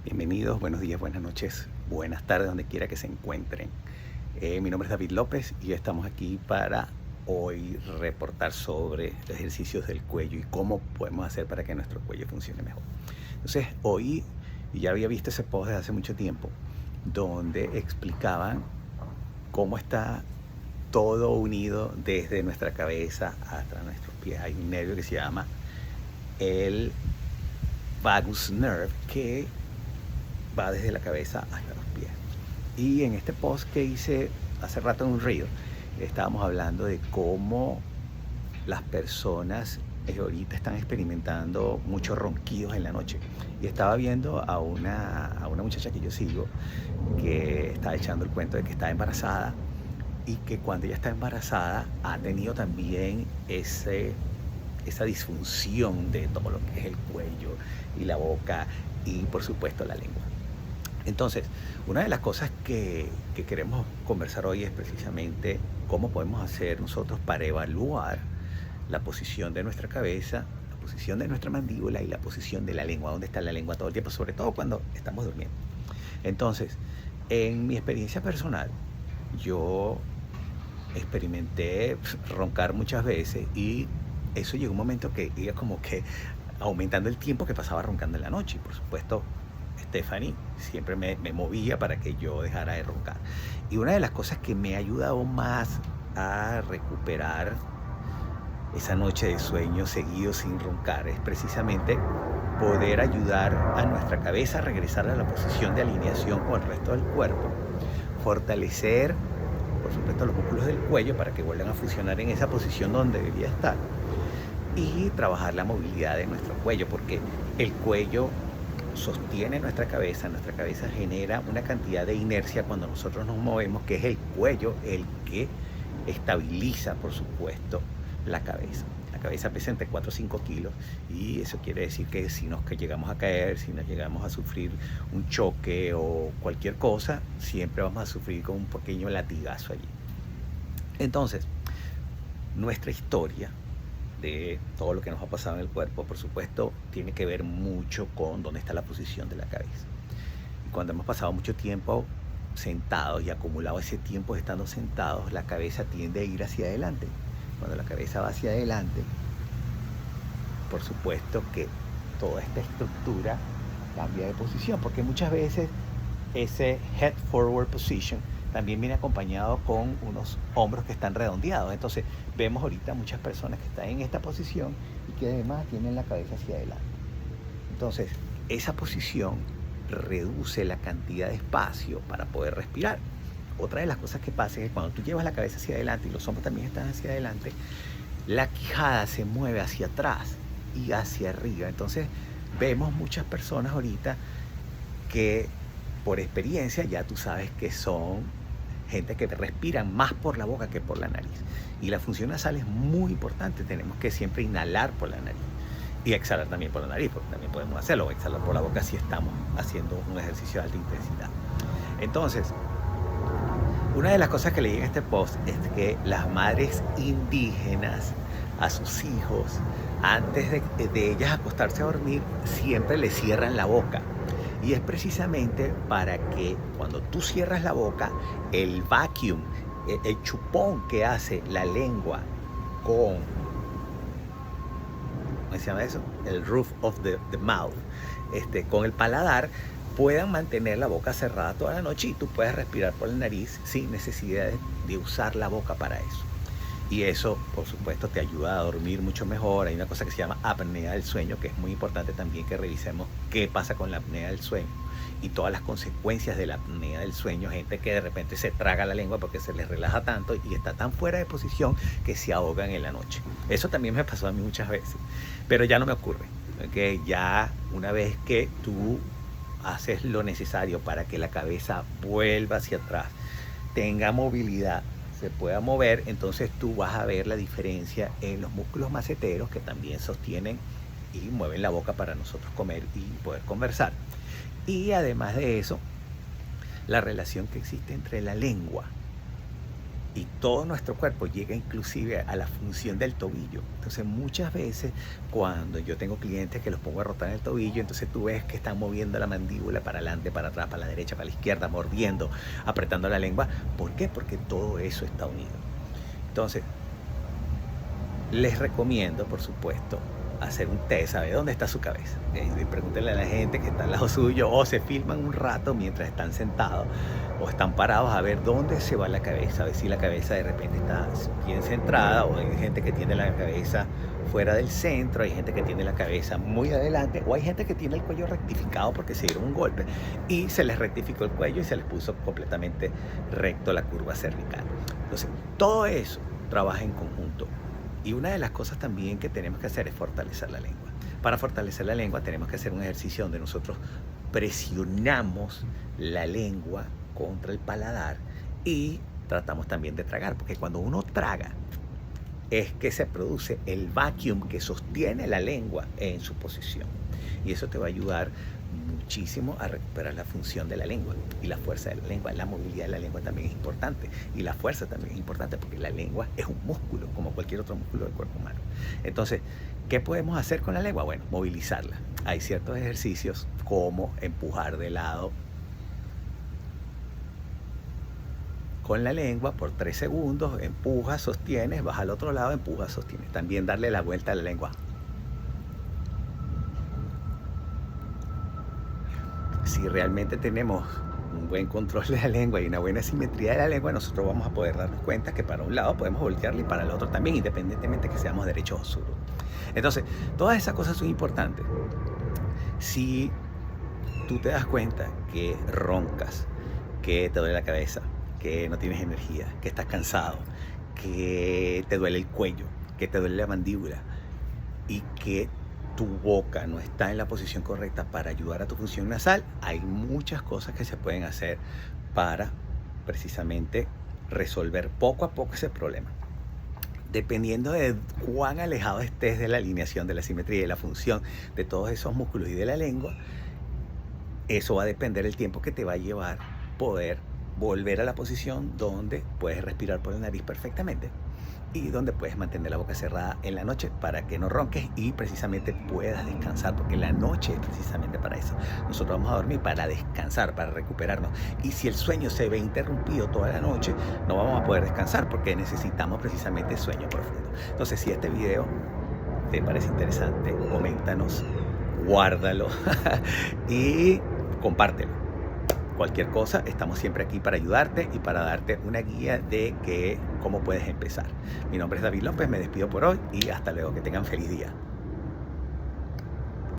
Bienvenidos, buenos días, buenas noches, buenas tardes, donde quiera que se encuentren. Mi nombre es David López y estamos aquí para hoy reportar sobre los ejercicios del cuello y cómo podemos hacer para que nuestro cuello funcione mejor. Entonces, hoy ya había visto ese post desde hace mucho tiempo, donde explicaban cómo está todo unido desde nuestra cabeza hasta nuestros pies. Hay un nervio que se llama el vagus nerve, que va desde la cabeza hasta los pies. Y en este post que hice hace rato en un reel, estábamos hablando de cómo las personas ahorita están experimentando muchos ronquidos en la noche. Y estaba viendo a una muchacha que yo sigo, que está echando el cuento de que está embarazada y que cuando ella está embarazada ha tenido también esa disfunción de todo lo que es el cuello y la boca y por supuesto la lengua. Entonces, una de las cosas que queremos conversar hoy es precisamente cómo podemos hacer nosotros para evaluar la posición de nuestra cabeza, la posición de nuestra mandíbula y la posición de la lengua, dónde está la lengua todo el tiempo, sobre todo cuando estamos durmiendo. Entonces, en mi experiencia personal, yo experimenté roncar muchas veces y eso llegó un momento que iba como que aumentando el tiempo que pasaba roncando en la noche. Y por supuesto, Stephanie siempre me movía para que yo dejara de roncar. Y una de las cosas que me ha ayudado más a recuperar esa noche de sueño seguido sin roncar es precisamente poder ayudar a nuestra cabeza a regresar a la posición de alineación con el resto del cuerpo, fortalecer, por supuesto, los músculos del cuello para que vuelvan a funcionar en esa posición donde debería estar y trabajar la movilidad de nuestro cuello, porque el cuello sostiene nuestra cabeza genera una cantidad de inercia cuando nosotros nos movemos, que es el cuello el que estabiliza, por supuesto, la cabeza. La cabeza pesa entre 4 o 5 kilos y eso quiere decir que si nos llegamos a caer, si nos llegamos a sufrir un choque o cualquier cosa, siempre vamos a sufrir con un pequeño latigazo allí. Entonces, nuestra historia de todo lo que nos ha pasado en el cuerpo, por supuesto, tiene que ver mucho con dónde está la posición de la cabeza. Y cuando hemos pasado mucho tiempo sentados y acumulado ese tiempo estando sentados, la cabeza tiende a ir hacia adelante. Cuando la cabeza va hacia adelante, por supuesto que toda esta estructura cambia de posición, porque muchas veces ese head forward position también viene acompañado con unos hombros que están redondeados. Entonces vemos ahorita muchas personas que están en esta posición y que además tienen la cabeza hacia adelante. Entonces esa posición reduce la cantidad de espacio para poder respirar. Otra de las cosas que pasa es que cuando tú llevas la cabeza hacia adelante y los hombros también están hacia adelante, la quijada se mueve hacia atrás y hacia arriba. Entonces vemos muchas personas ahorita que por experiencia ya tú sabes que son gente que respira más por la boca que por la nariz. Y la función nasal es muy importante. Tenemos que siempre inhalar por la nariz y exhalar también por la nariz, porque también podemos hacerlo, exhalar por la boca si estamos haciendo un ejercicio de alta intensidad. Entonces, una de las cosas que leí en este post es que las madres indígenas a sus hijos, antes de ellas acostarse a dormir, siempre les cierran la boca. Y es precisamente para que cuando tú cierras la boca, el vacuum, el chupón que hace la lengua con, ¿cómo se llama eso? El roof of the mouth, con el paladar, puedan mantener la boca cerrada toda la noche y tú puedes respirar por la nariz sin necesidad de usar la boca para eso. Y eso, por supuesto, te ayuda a dormir mucho mejor. Hay una cosa que se llama apnea del sueño, que es muy importante también que revisemos qué pasa con la apnea del sueño y todas las consecuencias de la apnea del sueño. Gente que de repente se traga la lengua porque se les relaja tanto y está tan fuera de posición que se ahogan en la noche. Eso también me pasó a mí muchas veces, pero ya no me ocurre. ¿Okay? Ya una vez que tú haces lo necesario para que la cabeza vuelva hacia atrás, tenga movilidad, se pueda mover, entonces tú vas a ver la diferencia en los músculos maceteros que también sostienen y mueven la boca para nosotros comer y poder conversar. Y además de eso, la relación que existe entre la lengua y todo nuestro cuerpo llega inclusive a la función del tobillo. Entonces muchas veces cuando yo tengo clientes que los pongo a rotar en el tobillo, entonces tú ves que están moviendo la mandíbula para adelante, para atrás, para la derecha, para la izquierda, mordiendo, apretando la lengua. ¿Por qué? Porque todo eso está unido. Entonces, les recomiendo, por supuesto, hacer un test, saber dónde está su cabeza. Pregúntenle a la gente que está al lado suyo o se filman un rato mientras están sentados o están parados a ver dónde se va la cabeza, a ver si la cabeza de repente está bien centrada o hay gente que tiene la cabeza fuera del centro, hay gente que tiene la cabeza muy adelante o hay gente que tiene el cuello rectificado porque se dieron un golpe y se les rectificó el cuello y se les puso completamente recto la curva cervical. Entonces, todo eso trabaja en conjunto. Y una de las cosas también que tenemos que hacer es fortalecer la lengua. Para fortalecer la lengua tenemos que hacer un ejercicio donde nosotros presionamos la lengua contra el paladar y tratamos también de tragar, porque cuando uno traga es que se produce el vacuum que sostiene la lengua en su posición. Y eso te va a ayudar muchísimo a recuperar la función de la lengua y la fuerza de la lengua. La movilidad de la lengua también es importante y la fuerza también es importante porque la lengua es un músculo como cualquier otro músculo del cuerpo humano. Entonces, ¿qué podemos hacer con la lengua? Bueno, movilizarla. Hay ciertos ejercicios como empujar de lado con la lengua por 3 segundos, empujas, sostienes, vas al otro lado, empujas, sostienes. También darle la vuelta a la lengua. Si realmente tenemos un buen control de la lengua y una buena simetría de la lengua, nosotros vamos a poder darnos cuenta que para un lado podemos voltearla y para el otro también, independientemente que seamos derechos o zurdos. Entonces, todas esas cosas son importantes. Si tú te das cuenta que roncas, que te duele la cabeza, que no tienes energía, que estás cansado, que te duele el cuello, que te duele la mandíbula y que tu boca no está en la posición correcta para ayudar a tu función nasal, hay muchas cosas que se pueden hacer para precisamente resolver poco a poco ese problema. Dependiendo de cuán alejado estés de la alineación, de la simetría y de la función de todos esos músculos y de la lengua, eso va a depender del tiempo que te va a llevar poder volver a la posición donde puedes respirar por la nariz perfectamente y donde puedes mantener la boca cerrada en la noche para que no ronques y precisamente puedas descansar, porque la noche es precisamente para eso. Nosotros vamos a dormir para descansar, para recuperarnos, y si el sueño se ve interrumpido toda la noche, no vamos a poder descansar porque necesitamos precisamente sueño profundo. Entonces, si este video te parece interesante, coméntanos, guárdalo y compártelo. Cualquier cosa, estamos siempre aquí para ayudarte y para darte una guía de cómo puedes empezar. Mi nombre es David López, me despido por hoy y hasta luego, que tengan feliz día.